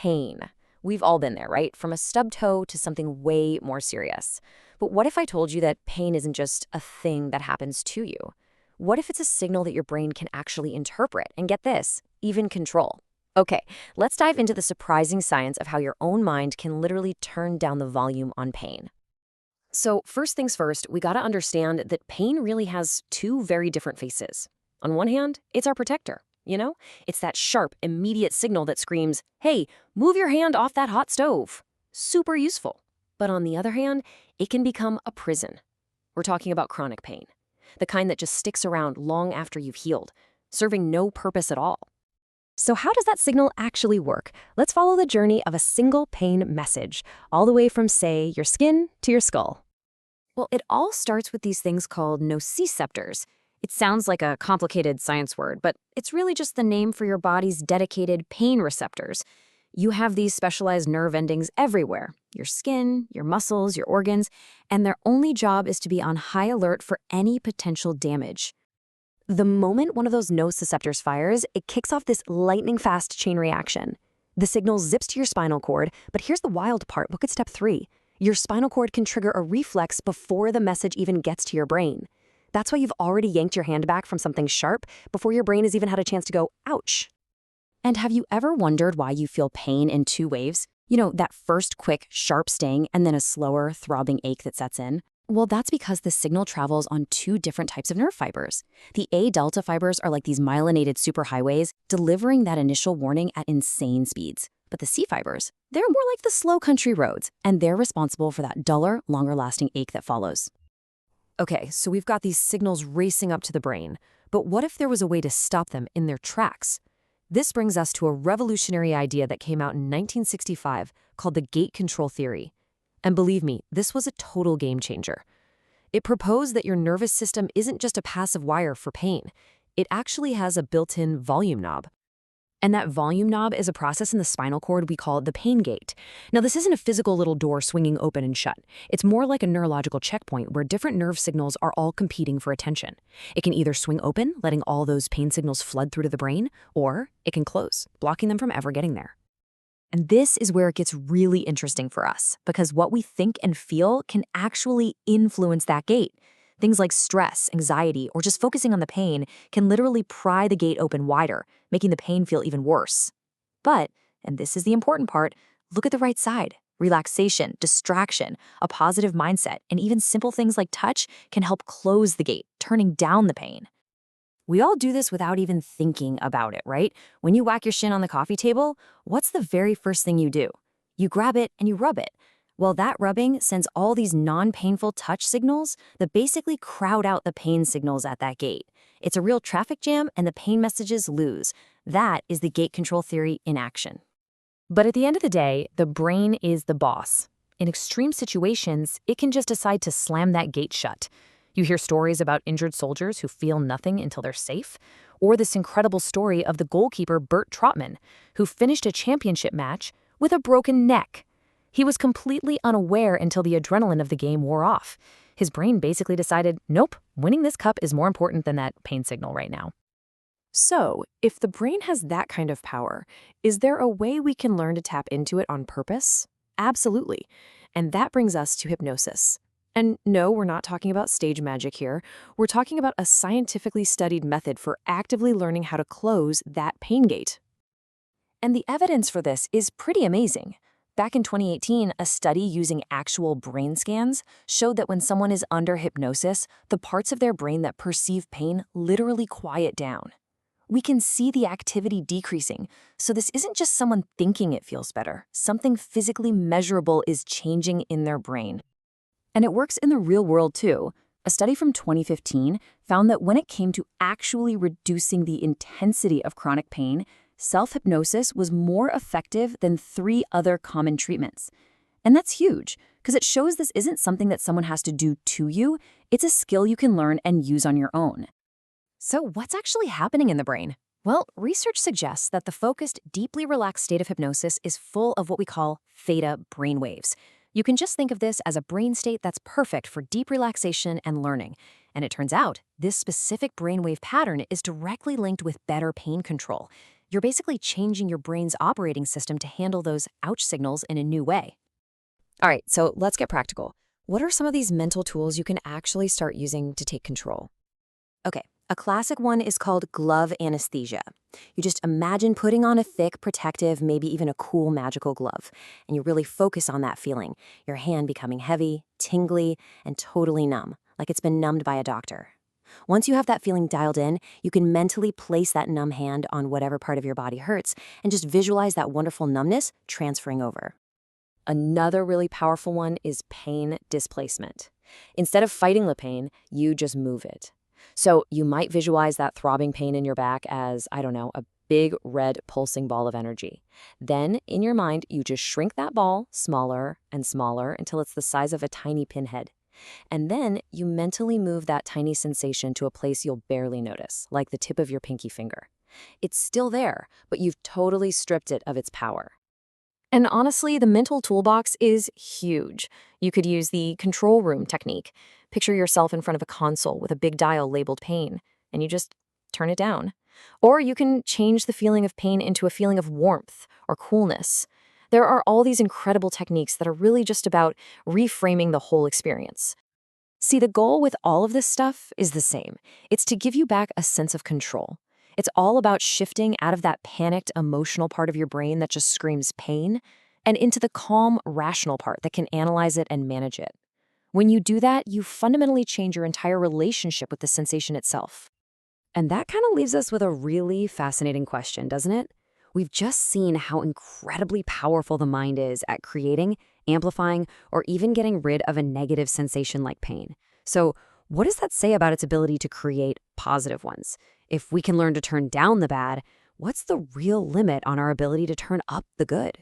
Pain. We've all been there, right? From a stub toe to something way more serious. But what if I told you that pain isn't just a thing that happens to you? What if it's a signal that your brain can actually interpret and, get this, even control? Okay, let's dive into the surprising science of how your own mind can literally turn down the volume on pain. So first things first, we gotta understand that pain really has two very different faces. On one hand, it's our protector. It's that sharp, immediate signal that screams, hey, move your hand off that hot stove. Super useful. But on the other hand, it can become a prison. We're talking about chronic pain, the kind that just sticks around long after you've healed, serving no purpose at all. So how does that signal actually work? Let's follow the journey of a single pain message, all the way from, say, your skin to your skull. Well, it all starts with these things called nociceptors. It sounds like a complicated science word, but it's really just the name for your body's dedicated pain receptors. You have these specialized nerve endings everywhere, your skin, your muscles, your organs, and their only job is to be on high alert for any potential damage. The moment one of those nociceptors fires, it kicks off this lightning-fast chain reaction. The signal zips to your spinal cord, but here's the wild part. Look at step 3. Your spinal cord can trigger a reflex before the message even gets to your brain. That's why you've already yanked your hand back from something sharp before your brain has even had a chance to go, ouch. And have you ever wondered why you feel pain in two waves? That first quick, sharp sting and then a slower, throbbing ache that sets in? Well, that's because the signal travels on two different types of nerve fibers. The A-delta fibers are like these myelinated superhighways, delivering that initial warning at insane speeds. But the C fibers, they're more like the slow country roads, and they're responsible for that duller, longer-lasting ache that follows. Okay, so we've got these signals racing up to the brain, but what if there was a way to stop them in their tracks? This brings us to a revolutionary idea that came out in 1965 called the gate control theory. And believe me, this was a total game changer. It proposed that your nervous system isn't just a passive wire for pain. It actually has a built-in volume knob. And that volume knob is a process in the spinal cord we call the pain gate. Now, this isn't a physical little door swinging open and shut. It's more like a neurological checkpoint where different nerve signals are all competing for attention. It can either swing open, letting all those pain signals flood through to the brain, or it can close, blocking them from ever getting there. And this is where it gets really interesting for us, because what we think and feel can actually influence that gate. Things like stress, anxiety, or just focusing on the pain can literally pry the gate open wider, making the pain feel even worse. But, and this is the important part, look at the right side. Relaxation, distraction, a positive mindset, and even simple things like touch can help close the gate, turning down the pain. We all do this without even thinking about it, right? When you whack your shin on the coffee table, what's the very first thing you do? You grab it and you rub it. Well, that rubbing sends all these non-painful touch signals that basically crowd out the pain signals at that gate. It's a real traffic jam and the pain messages lose. That is the gate control theory in action. But at the end of the day, the brain is the boss. In extreme situations, it can just decide to slam that gate shut. You hear stories about injured soldiers who feel nothing until they're safe, or this incredible story of the goalkeeper Bert Trotman, who finished a championship match with a broken neck. He was completely unaware until the adrenaline of the game wore off. His brain basically decided, nope, winning this cup is more important than that pain signal right now. So, if the brain has that kind of power, is there a way we can learn to tap into it on purpose? Absolutely. And that brings us to hypnosis. And no, we're not talking about stage magic here. We're talking about a scientifically studied method for actively learning how to close that pain gate. And the evidence for this is pretty amazing. Back in 2018, a study using actual brain scans showed that when someone is under hypnosis, the parts of their brain that perceive pain literally quiet down. We can see the activity decreasing, so this isn't just someone thinking it feels better. Something physically measurable is changing in their brain. And it works in the real world too. A study from 2015 found that when it came to actually reducing the intensity of chronic pain, self-hypnosis was more effective than 3 other common treatments. And that's huge, because it shows this isn't something that someone has to do to you, it's a skill you can learn and use on your own. So what's actually happening in the brain? Well, research suggests that the focused, deeply relaxed state of hypnosis is full of what we call theta brainwaves. You can just think of this as a brain state that's perfect for deep relaxation and learning. And it turns out, this specific brainwave pattern is directly linked with better pain control. You're basically changing your brain's operating system to handle those ouch signals in a new way. All right, so let's get practical. What are some of these mental tools you can actually start using to take control? Okay, a classic one is called glove anesthesia. You just imagine putting on a thick, protective, maybe even a cool magical glove, and you really focus on that feeling, your hand becoming heavy, tingly, and totally numb, like it's been numbed by a doctor. Once you have that feeling dialed in, you can mentally place that numb hand on whatever part of your body hurts and just visualize that wonderful numbness transferring over. Another really powerful one is pain displacement. Instead of fighting the pain, you just move it. So you might visualize that throbbing pain in your back as, I don't know, a big red pulsing ball of energy. Then, in your mind, you just shrink that ball smaller and smaller until it's the size of a tiny pinhead. And then you mentally move that tiny sensation to a place you'll barely notice, like the tip of your pinky finger. It's still there, but you've totally stripped it of its power. And honestly, the mental toolbox is huge. You could use the control room technique. Picture yourself in front of a console with a big dial labeled pain, and you just turn it down. Or you can change the feeling of pain into a feeling of warmth or coolness. There are all these incredible techniques that are really just about reframing the whole experience. See, the goal with all of this stuff is the same. It's to give you back a sense of control. It's all about shifting out of that panicked, emotional part of your brain that just screams pain and into the calm, rational part that can analyze it and manage it. When you do that, you fundamentally change your entire relationship with the sensation itself. And that kind of leaves us with a really fascinating question, doesn't it? We've just seen how incredibly powerful the mind is at creating, amplifying, or even getting rid of a negative sensation like pain. So, what does that say about its ability to create positive ones? If we can learn to turn down the bad, what's the real limit on our ability to turn up the good?